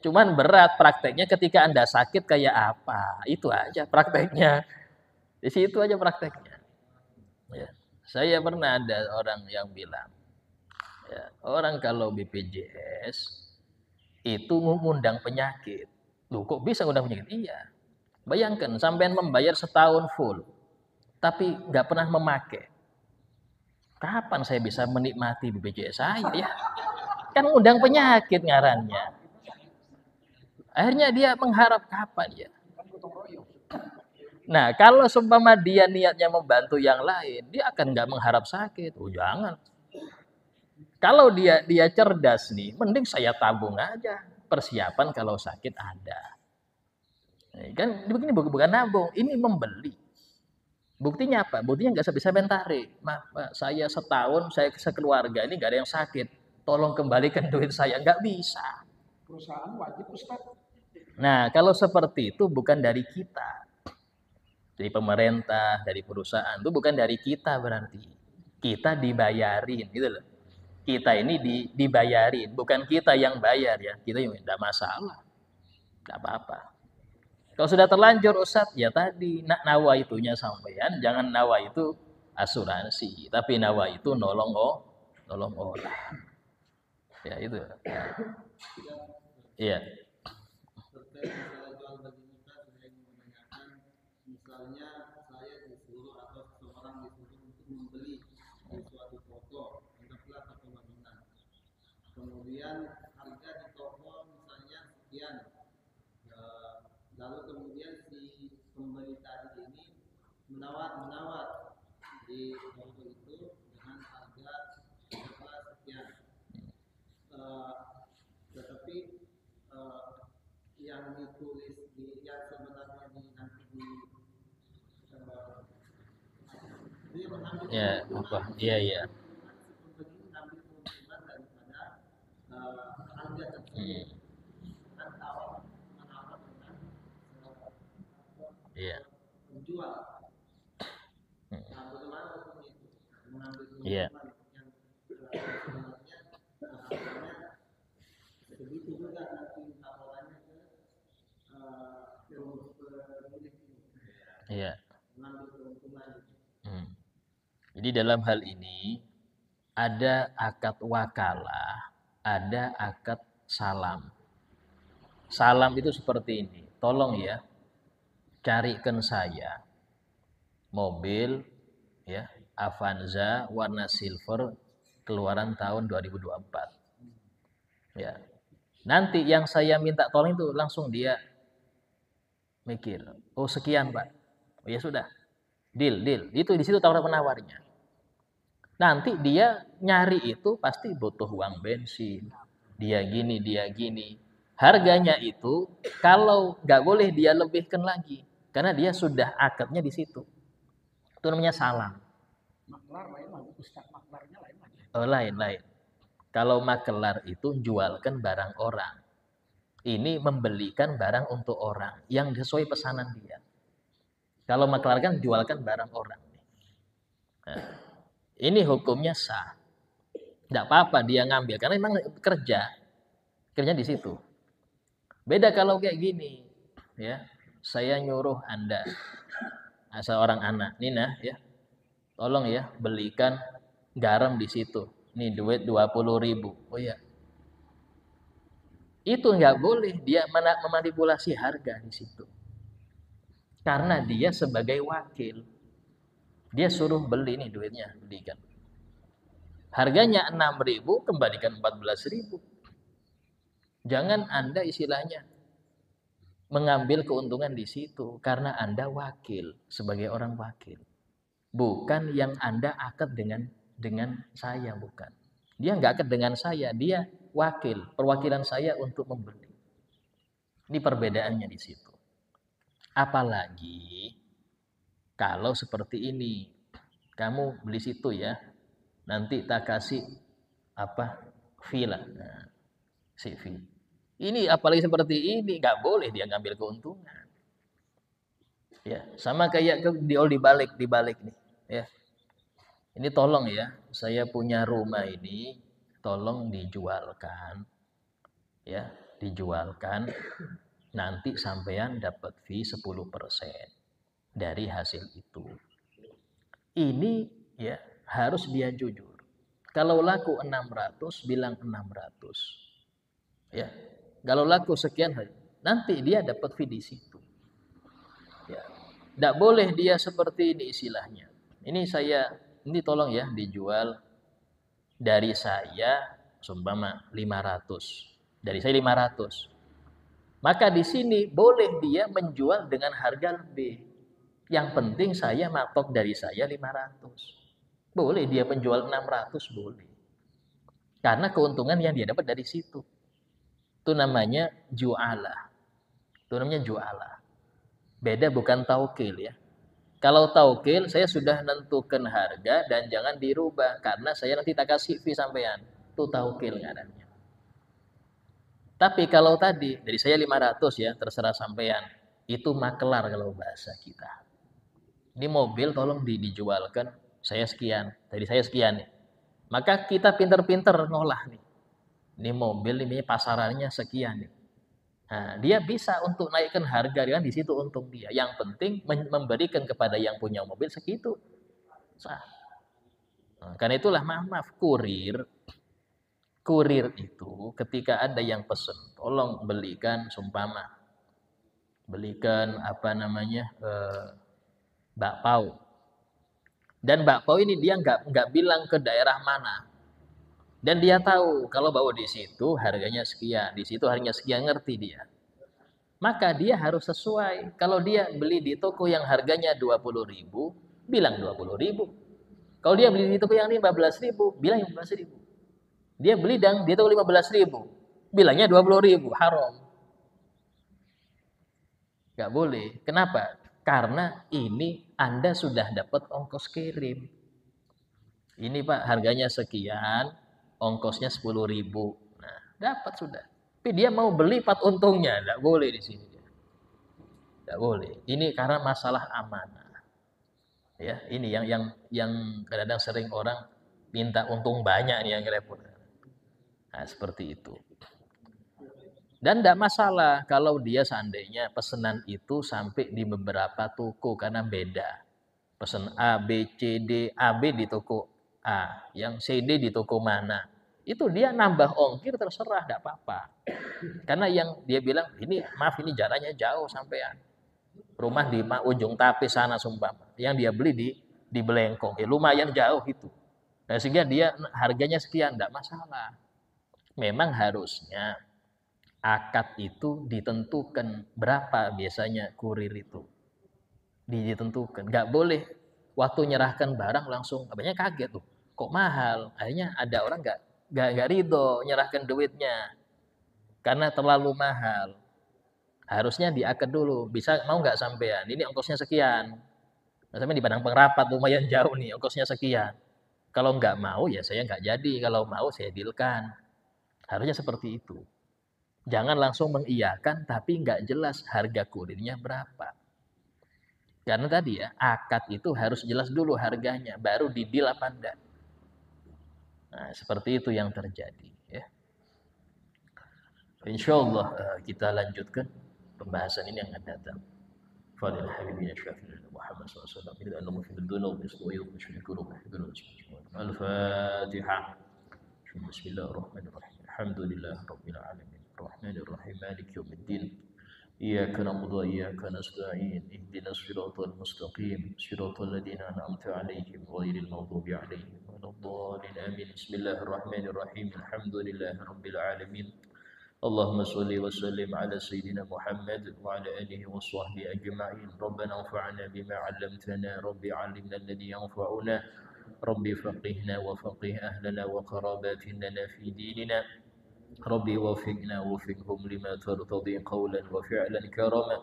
S1: Cuman berat prakteknya ketika Anda sakit kayak apa? Itu aja prakteknya. Di situ aja prakteknya. Ya. Saya pernah ada orang yang bilang, ya, orang kalau BPJS itu mengundang penyakit. Loh, kok bisa ngundang penyakit? Iya. Bayangkan sampean membayar setahun full, tapi nggak pernah memakai. Kapan saya bisa menikmati BPJS saya ya? Kan ngundang penyakit ngarannya. Akhirnya dia mengharap kapan ya? Nah, kalau seumpama dia niatnya membantu yang lain, dia akan nggak mengharap sakit. Oh, jangan. Kalau dia cerdas nih, mending saya tabung aja. Persiapan kalau sakit ada. Kan begini bukan nabung, ini membeli. Buktinya apa? Buktinya nggak bisa tarik. Maaf, saya setahun, saya sekeluarga ini nggak ada yang sakit. Tolong kembalikan duit saya. Nggak bisa.
S2: Perusahaan wajib Ustaz.
S1: Nah, kalau seperti itu bukan dari kita. Dari pemerintah, dari perusahaan. Itu bukan dari kita berarti. Kita dibayarin gitu loh. Kita ini dibayarin. Bukan kita yang bayar ya. Kita yang tidak masalah. Nggak apa-apa. Kalau sudah terlanjur Ustaz, ya tadi nawa itunya sampean, jangan nawa itu asuransi, tapi nawa itu nolong orang. Ya itu. Iya.
S3: Terkait masalah jual bagi muka, saya ingin menanyakan, misalnya saya disuruh atau seseorang disuruh untuk membeli di suatu toko, anggaplah toko bangunan. Kemudian harga di toko misalnya sekian, lalu kemudian si pembeli tadi ini menawar di toko itu dengan harga sekian. Tetapi yang ditulis yang sebenarnya nanti dia mengambil
S1: Ya, apa? Iya, iya.
S3: si pembeli mengambil keuntungan daripada harga tersebut. Kan awal menawar dengan
S1: Iya.
S3: penjual. Nah, bagaimana hukum itu? Mengambil
S1: Iya.
S3: keuntungan yang sebenarnya harganya segitu juga nanti tawarannya ke pemilik ini.
S1: Iya.
S3: Mengambil keuntungan.
S1: Jadi dalam hal ini ada akad wakalah, ada akad salam. Salam itu seperti ini. Tolong ya, carikan saya mobil ya, Avanza warna silver keluaran tahun 2024. Ya. Nanti yang saya minta tolong itu langsung dia mikir, oh sekian Pak. Oh ya sudah, deal. Itu di situ tawar penawarnya. Nanti dia nyari itu pasti butuh uang bensin. Dia gini. Harganya itu kalau nggak boleh dia lebihkan lagi. Karena dia sudah akadnya di situ. Itu namanya salam.
S2: Maklar lain lagi, ustaz maklarnya lain lagi.
S1: Oh, lain. Kalau makelar itu jualkan barang orang. Ini membelikan barang untuk orang yang sesuai pesanan dia. Kalau maklar kan jualkan barang orang. Nah, ini hukumnya sah. Tidak apa-apa dia ngambil karena memang kerja di situ. Beda kalau kayak gini, ya. Saya nyuruh Anda, seorang anak, Nina, ya, tolong ya belikan garam di situ. Nih duit 20.000. Oh ya, itu nggak boleh dia memanipulasi harga di situ. Karena dia sebagai wakil, dia suruh beli nih duitnya, belikan. Harganya 6.000, kembalikan 14.000. Jangan Anda istilahnya mengambil keuntungan di situ karena Anda wakil sebagai orang wakil. Bukan yang Anda akad dengan saya, bukan. Dia nggak akad dengan saya, dia wakil, perwakilan saya untuk membeli. Ini perbedaannya di situ. Apalagi kalau seperti ini, kamu beli situ ya, nanti tak kasih fee lah, nah, si fee. Ini apalagi seperti ini nggak boleh dia ngambil keuntungan. Ya, sama kayak dibalik nih, ya. Ini tolong ya, saya punya rumah ini, tolong dijualkan, ya, dijualkan. Nanti sampean dapat fee 10% dari hasil itu. Ini ya harus dia jujur. Kalau laku 600, bilang 600. Ya. Kalau laku sekian, nanti dia dapat fee di situ. Ya. Tidak boleh dia seperti ini istilahnya. Ini tolong ya dijual dari saya seumpama 500. Dari saya 500. Maka di sini boleh dia menjual dengan harga lebih. Yang penting saya matok dari saya 500. Boleh dia penjual 600, boleh. Karena keuntungan yang dia dapat dari situ. Itu namanya ju'alah. Beda bukan taukil ya. Kalau taukil saya sudah nentukan harga dan jangan dirubah karena saya nanti tak kasih fee sampean. Itu taukil ngarannya. Tapi kalau tadi dari saya 500 ya, terserah sampean. Itu maklar kalau bahasa kita. Ini mobil tolong dijualkan saya sekian, dari saya sekian nih. Maka kita pinter-pinter ngolah nih. Ini mobil ini pasarannya sekian nih. Nah, dia bisa untuk naikkan harga kan di situ untung dia. Yang penting memberikan kepada yang punya mobil segitu. Sah. Nah, karena itulah maaf kurir itu ketika ada yang pesen, tolong belikan sumpama, belikan apa namanya bakpao. Dan bakpao ini dia nggak bilang ke daerah mana. Dan dia tahu kalau bawa di situ harganya sekian, di situ harganya sekian, ngerti dia. Maka dia harus sesuai. Kalau dia beli di toko yang harganya 20.000, bilang 20.000. Kalau dia beli di toko yang 15.000, bilang 15.000. Dia beli di toko 15.000, bilangnya 20.000, haram. Gak boleh. Kenapa? Karena ini Anda sudah dapat ongkos kirim. Ini Pak harganya sekian, ongkosnya 10.000. Nah, dapat sudah. Tapi dia mau beli pat untungnya, tidak boleh di sini. Tidak boleh. Ini karena masalah amanah. Ya, ini yang kadang-kadang sering orang minta untung banyak nih yang repot. Nah, seperti itu. Dan tidak masalah kalau dia seandainya pesanan itu sampai di beberapa toko karena beda. Pesan A, B, C, D, AB di toko A, yang CD di toko mana. Itu dia nambah ongkir terserah, tidak apa-apa. Karena yang dia bilang, ini maaf ini jaraknya jauh sampean. Rumah di ujung Tapi sana sumpah. Yang dia beli di Belengkong, ya lumayan jauh itu. Nah, sehingga dia harganya sekian, tidak masalah. Memang harusnya akad itu ditentukan berapa biasanya kurir itu. Ditentukan. Nggak boleh waktu nyerahkan barang langsung, banyak kaget tuh. Kok mahal? Akhirnya ada orang nggak ridho nyerahkan duitnya. Karena terlalu mahal. Harusnya diakad dulu. Bisa mau nggak sampean? Ini ongkosnya sekian. Misalnya di Padang Pengrapat lumayan jauh nih, ongkosnya sekian. Kalau nggak mau ya saya nggak jadi. Kalau mau saya dealkan. Harusnya seperti itu. Jangan langsung mengiyakan tapi nggak jelas harga kurirnya berapa. Karena tadi ya, akad itu harus jelas dulu harganya, baru didil apa enggak. Nah, seperti itu yang terjadi. Ya. InsyaAllah kita lanjutkan pembahasan ini yang akan datang. Fadil Habibina Syafi'ina Muhammad SAW. Bila annamu fi dhunub isbu'iyyu syukuruk. Al-Fatihah. Bismillahirrahmanirrahim. Alhamdulillah Rabbil Alamin. Rahmanirrahim. Maliki yawmiddin. إياك نعبد وإياك نستعين اهدنا الصراط المستقيم صراط الذين أنعمت عليهم غير المغضوب عليهم ولا الضالين آمين بسم الله الرحمن الرحيم الحمد لله رب العالمين اللهم صل وسلم على سيدنا محمد وعلى آله وصحبه أجمعين ربنا انفعنا بما علمتنا رب علمنا الذي ينفعنا رب فقهنا وفقه أهلنا وقراباتنا في ديننا ربي وفقنا وفقهم لما ترتضي قولا وفعلا كرما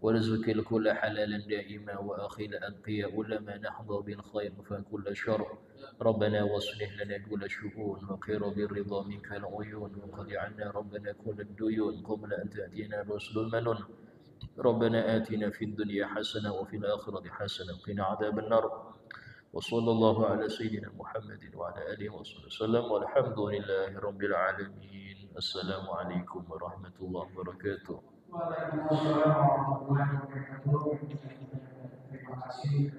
S1: ورزق الكل حلالا دائما وأخي الأنقياء لما نحظى بالخير فكل شر ربنا واصلح لنا كل شؤون وقر بالرضا منك العيون وقد عنا ربنا كل الديون قبل أن تأتينا الرسل المنون ربنا آتنا في الدنيا حسنة وفي الآخرة حسنة وقنا عذاب النار وصلى الله على سيدنا محمد وعلى آله وصحبه وسلم والحمد لله رب العالمين السلام عليكم ورحمة الله وبركاته.
S2: Waalaikumsalam warahmatullahi wabarakatuh. Terima kasih.